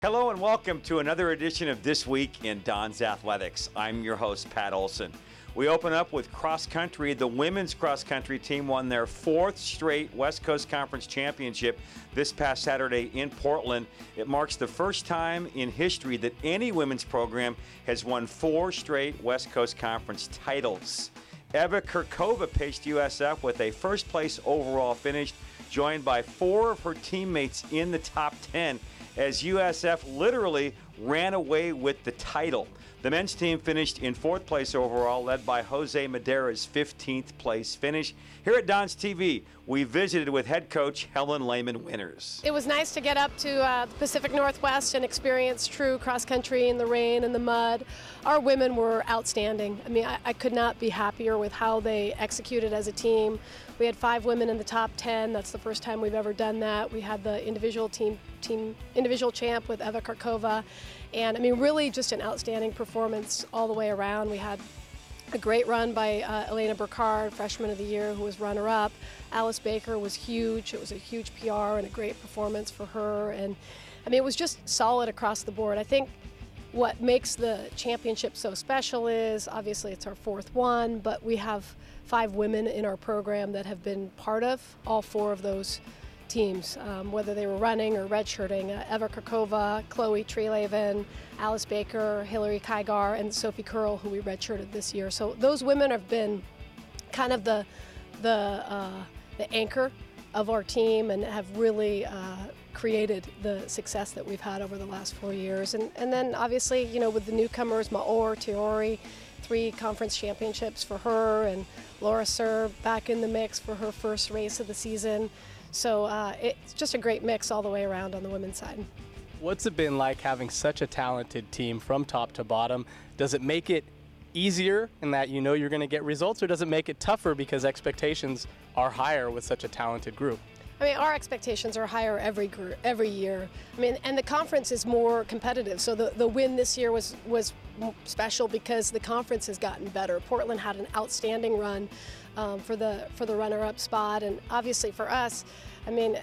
Hello and welcome to another edition of This Week in Don's Athletics. I'm your host, Pat Olson. We open up with cross country. The women's cross country team won their fourth straight West Coast Conference championship this past Saturday in Portland. It marks the first time in history that any women's program has won four straight West Coast Conference titles. Eva Kirkova paced USF with a first place overall finish, joined by four of her teammates in the top 10 as USF literally ran away with the title. The men's team finished in fourth place overall, led by Jose Madera's 15th place finish. Here at Don's TV, we visited with head coach Helen Lehman Winters. It was nice to get up to the Pacific Northwest and experience true cross country in the rain and the mud. Our women were outstanding. I mean, I could not be happier with how they executed as a team. We had 5 women in the top 10. That's the first time we've ever done that. We had the individual individual champ with Eva Kirkova. And I mean, really just an outstanding performance all the way around. We had a great run by Elena Burkhardt, freshman of the year, who was runner-up. Alice Baker was huge. It was a huge PR and a great performance for her. And I mean, it was just solid across the board. I think what makes the championship so special is, obviously it's our fourth one, but we have 5 women in our program that have been part of all 4 of those teams, whether they were running or redshirting. Eva Kirkova, Chloe Treleaven, Alice Baker, Hillary Kygar, and Sophie Curl, who we redshirted this year. So those women have been kind of the anchor of our team and have really created the success that we've had over the last 4 years. And then obviously, you know, with the newcomers, Maor Tiori, 3 conference championships for her, and Laura Serb back in the mix for her first race of the season. So it's just a great mix all the way around on the women's side. What's it been like having such a talented team from top to bottom? Does it make it easier in that you know you're going to get results, or does it make it tougher because expectations are higher with such a talented group? I mean, our expectations are higher every year. I mean, and the conference is more competitive. So the win this year was special because the conference has gotten better. Portland had an outstanding run for the runner-up spot, and obviously for us, I mean,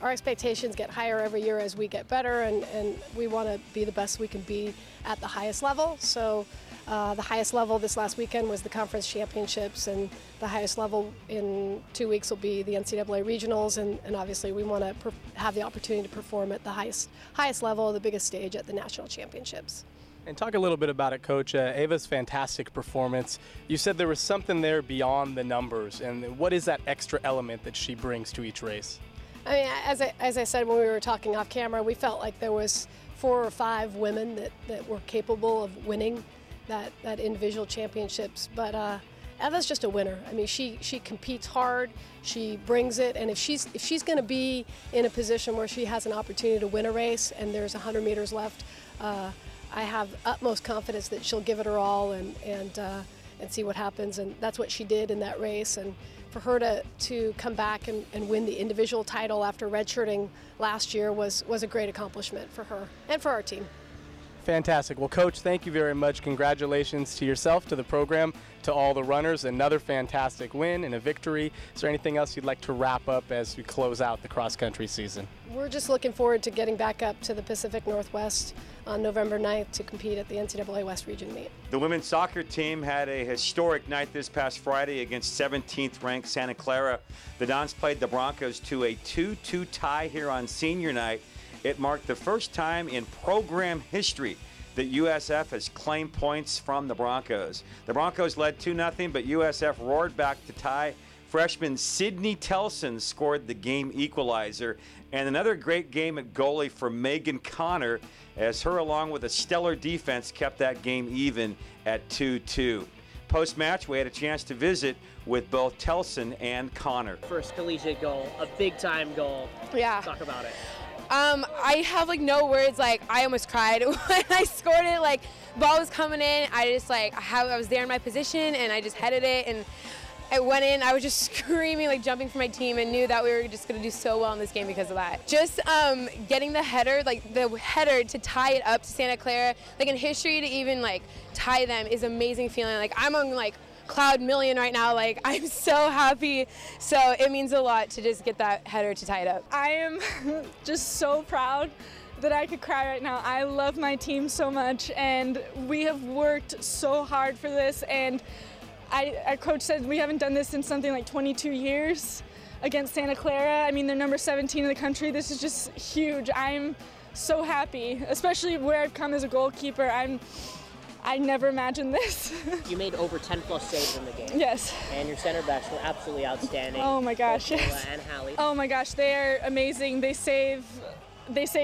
our expectations get higher every year as we get better, and we want to be the best we can be at the highest level. So the highest level this last weekend was the conference championships, and the highest level in 2 weeks will be the NCAA regionals, and obviously we want to have the opportunity to perform at the highest level, the biggest stage at the national championships. And talk a little bit about it, Coach. Ava's fantastic performance. You said there was something there beyond the numbers, and what is that extra element that she brings to each race? I mean, as I said when we were talking off camera, we felt like there was 4 or 5 women that were capable of winning that individual championships. But Eva's just a winner. I mean, she competes hard, she brings it, and if she's going to be in a position where she has an opportunity to win a race and there's 100 meters left, I have utmost confidence that she'll give it her all and see what happens. And that's what she did in that race. And for her to come back and win the individual title after redshirting last year was a great accomplishment for her and for our team. Fantastic. Well, Coach, thank you very much. Congratulations to yourself, to the program, to all the runners. Another fantastic win and a victory. Is there anything else you'd like to wrap up as we close out the cross-country season? We're just looking forward to getting back up to the Pacific Northwest on November 9th to compete at the NCAA West Region meet. The women's soccer team had a historic night this past Friday against 17th-ranked Santa Clara. The Dons played the Broncos to a 2-2 tie here on senior night. It marked the first time in program history that USF has claimed points from the Broncos. The Broncos led 2-0, but USF roared back to tie. Freshman Sydney Telson scored the game equalizer. And another great game at goalie for Megan Connor, as her, along with a stellar defense, kept that game even at 2-2. Post-match, we had a chance to visit with both Telson and Connor. First collegiate goal, a big-time goal. Yeah. Talk about it. I have no words. I almost cried when I scored it. Ball was coming in. I was there in my position and I just headed it and it went in. I was just screaming, jumping for my team, and knew that we were just going to do so well in this game because of that. Just getting the header to tie it up to Santa Clara, in history to even tie them is amazing feeling. I'm on cloud million right now. I'm so happy. So it means a lot to just get that header to tie it up. I am just so proud that I could cry right now. I love my team so much, and we have worked so hard for this, and our coach said we haven't done this in something like 22 years against Santa Clara. I mean, they're number 17 in the country. This is just huge. I'm so happy, especially where I've come as a goalkeeper. I never imagined this. You made over 10 plus saves in the game. Yes. And your center backs were absolutely outstanding. Oh my gosh, Both yes. Lola and Hallie. Oh my gosh, they are amazing. They save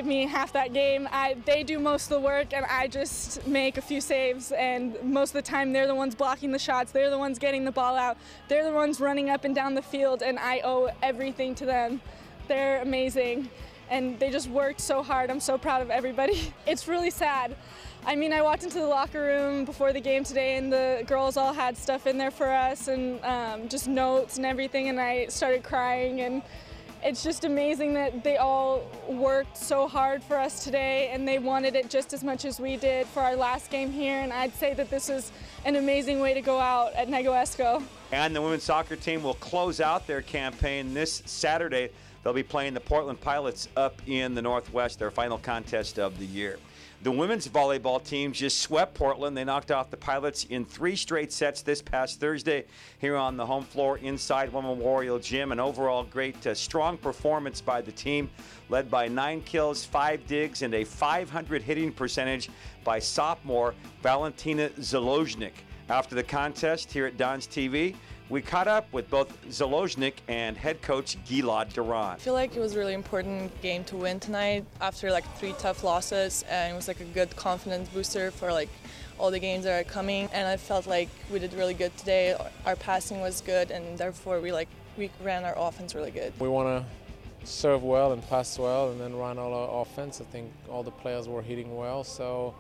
me half that game. They do most of the work, and I just make a few saves, and most of the time they're the ones blocking the shots. They're the ones getting the ball out. They're the ones running up and down the field, and I owe everything to them. They're amazing, and they just worked so hard. I'm so proud of everybody. It's really sad. I mean, I walked into the locker room before the game today, and the girls all had stuff in there for us, and just notes and everything, and I started crying, and it's just amazing that they all worked so hard for us today, and they wanted it just as much as we did for our last game here, and I'd say that this is an amazing way to go out at Negoesco. And the women's soccer team will close out their campaign this Saturday. They'll be playing the Portland Pilots up in the Northwest, their final contest of the year. The women's volleyball team just swept Portland. They knocked off the Pilots in 3 straight sets this past Thursday here on the home floor inside One Memorial Gym. An overall great, strong performance by the team, led by 9 kills, 5 digs, and a .500 hitting percentage by sophomore Valentina Zaloznik. After the contest here at Don's TV, we caught up with both Zaloznik and head coach Gilad Duran. I feel like it was a really important game to win tonight after like 3 tough losses, and it was like a good confidence booster for like all the games that are coming, and I felt like we did really good today. Our passing was good, and therefore we ran our offense really good. We want to serve well and pass well and then run all our offense. I think all the players were hitting well, so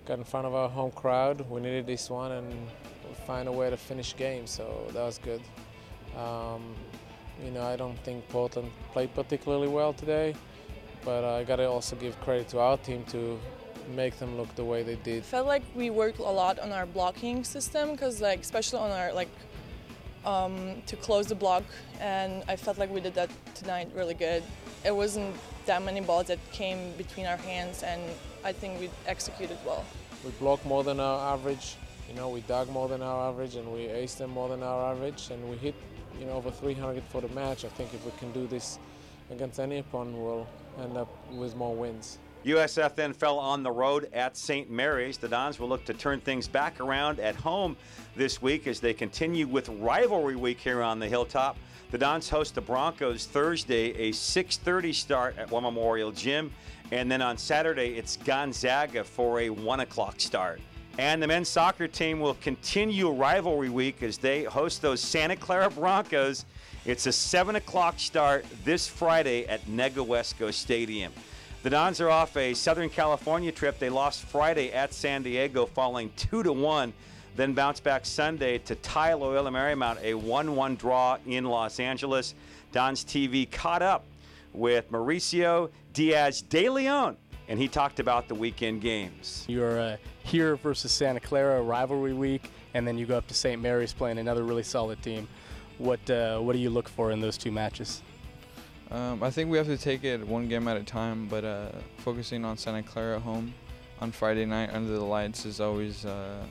got in front of our home crowd. We needed this one and find a way to finish game, so that was good. I don't think Portland played particularly well today, but I got to also give credit to our team to make them look the way they did. I felt like we worked a lot on our blocking system, because like especially on our to close the block, and I felt like we did that tonight really good. It wasn't that many balls that came between our hands, and I think we executed well. We blocked more than our average. We dug more than our average, and we aced them more than our average, and we hit over 300 for the match. I think if we can do this against any opponent, we'll end up with more wins. USF then fell on the road at St. Mary's. The Dons will look to turn things back around at home this week as they continue with rivalry week here on the Hilltop. The Dons host the Broncos Thursday, a 6:30 start at One Memorial Gym, and then on Saturday it's Gonzaga for a 1 o'clock start. And the men's soccer team will continue rivalry week as they host those Santa Clara Broncos. It's a 7 o'clock start this Friday at Negoesco Stadium. The Dons are off a Southern California trip. They lost Friday at San Diego, falling 2-1, then bounced back Sunday to tie Loyola Marymount, a 1-1 draw in Los Angeles. Dons TV caught up with Mauricio Diaz de Leon, and he talked about the weekend games. You're here versus Santa Clara, rivalry week, and then you go up to St. Mary's playing another really solid team. What do you look for in those 2 matches? I think we have to take it one game at a time, but focusing on Santa Clara home on Friday night under the lights is always a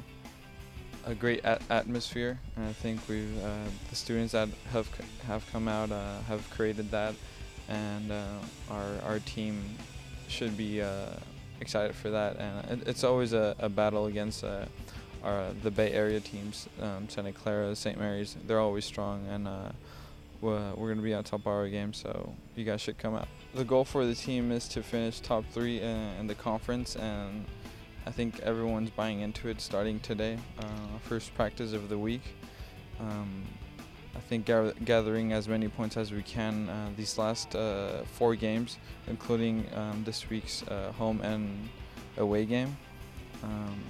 great atmosphere, and I think the students that have come out have created that, and our team should be excited for that. And it's always a battle against the Bay Area teams, Santa Clara, St. Mary's. They're always strong, and we're going to be on top of our game, so you guys should come out. The goal for the team is to finish top 3 in the conference, and I think everyone's buying into it starting today, first practice of the week. I think gathering as many points as we can these last 4 games, including this week's home and away game.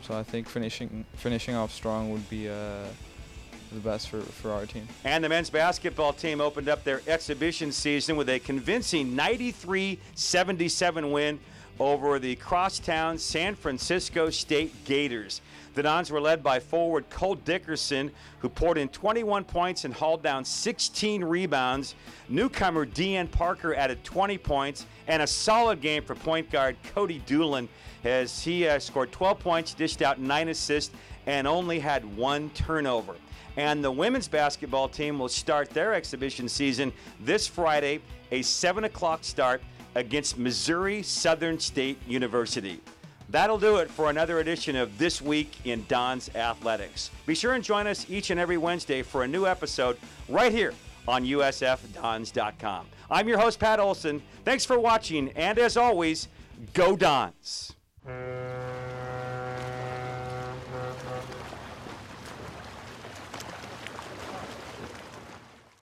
So I think finishing off strong would be the best for our team. And the men's basketball team opened up their exhibition season with a convincing 93-77 win over the crosstown San Francisco State Gators. The Dons were led by forward Cole Dickerson, who poured in 21 points and hauled down 16 rebounds. Newcomer Deanne Parker added 20 points, and a solid game for point guard Cody Doolin, as he scored 12 points, dished out 9 assists, and only had 1 turnover. And the women's basketball team will start their exhibition season this Friday, a 7 o'clock start against Missouri Southern State University. That'll do it for another edition of This Week in Dons Athletics. Be sure and join us each and every Wednesday for a new episode right here on USFDons.com. I'm your host, Pat Olson. Thanks for watching, and as always, go Dons!